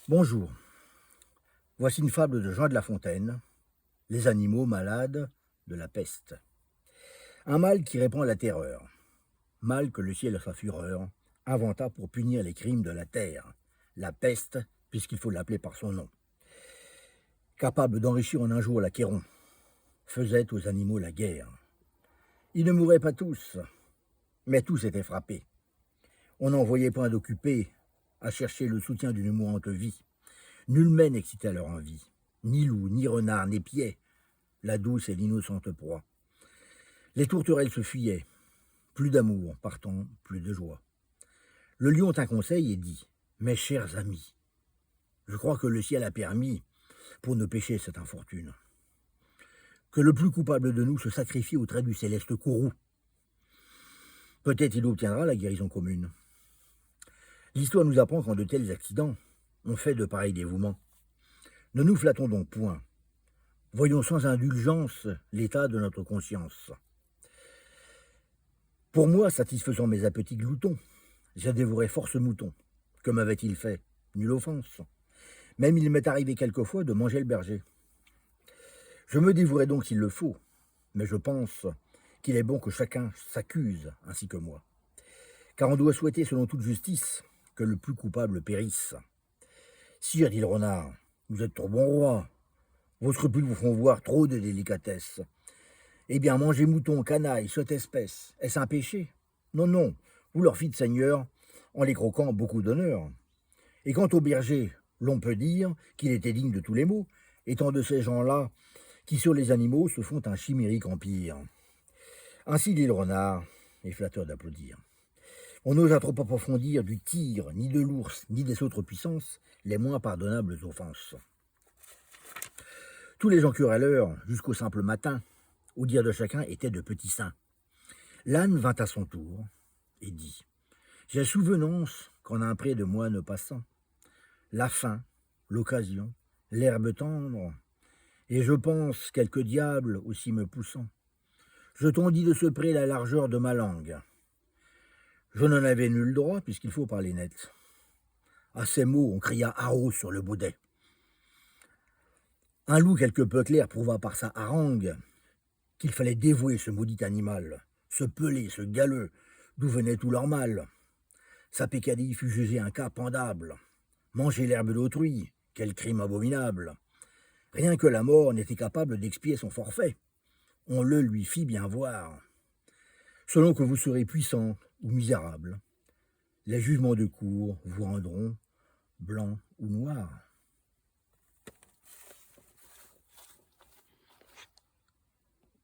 Bonjour, voici une fable de Jean de La Fontaine, les animaux malades de la peste. Un mal qui répand la terreur, mal que le ciel à sa fureur inventa pour punir les crimes de la terre, la peste, puisqu'il faut l'appeler par son nom. Capable d'enrichir en un jour l'Achéron, faisait aux animaux la guerre. Ils ne mouraient pas tous, mais tous étaient frappés. On n'en voyait point d'occupés à chercher le soutien d'une mourante vie. Nul mets n'excitait leur envie, ni loup, ni renard, n'épiait la douce et l'innocente proie. Les tourterelles se fuyaient, plus d'amour, partant plus de joie. Le lion tint conseil et dit: Mes chers amis, je crois que le ciel a permis, pour ne pécher cette infortune, que le plus coupable de nous se sacrifie au trait du céleste courroux. Peut-être il obtiendra la guérison commune. L'histoire nous apprend qu'en de tels accidents, on fait de pareils dévouements. Ne nous flattons donc point. Voyons sans indulgence l'état de notre conscience. Pour moi, satisfaisant mes appétits gloutons, j'ai dévoré force moutons. Que m'avait-il fait? Nulle offense. Même il m'est arrivé quelquefois de manger le berger. Je me dévouerai donc s'il le faut, mais je pense qu'il est bon que chacun s'accuse ainsi que moi. Car on doit souhaiter, selon toute justice, que le plus coupable périsse. Sire, dit le renard, vous êtes trop bon roi. Vos scrupules vous font voir trop de délicatesse. Eh bien, manger mouton, canaille, cette espèce, est-ce un péché? Non, non, vous leur fîtes, Seigneur, en les croquant beaucoup d'honneur. Et quant au berger, l'on peut dire qu'il était digne de tous les maux, étant de ces gens-là qui, sur les animaux, se font un chimérique empire. Ainsi dit le renard, et flatteur d'applaudir. On n'ose trop approfondir du tigre, ni de l'ours, ni des autres puissances, les moins pardonnables offenses. Tous les gens querelleurs, jusqu'au simple matin, au dire de chacun, étaient de petits saints. L'âne vint à son tour et dit: J'ai souvenance qu'en un près de moi ne passant, la faim, l'occasion, l'herbe tendre, et je pense quelque diable aussi me poussant. Je tondis de ce près la largeur de ma langue. Je n'en avais nul droit, puisqu'il faut parler net. À ces mots, on cria haro sur le baudet. Un loup quelque peu clair prouva par sa harangue qu'il fallait dévouer ce maudit animal, ce pelé, ce galeux, d'où venait tout leur mal. Sa peccadille fut jugée un cas pendable. Manger l'herbe d'autrui, quel crime abominable! Rien que la mort n'était capable d'expier son forfait. On le lui fit bien voir. Selon que vous serez puissant ou misérable, les jugements de cour vous rendront blanc ou noir.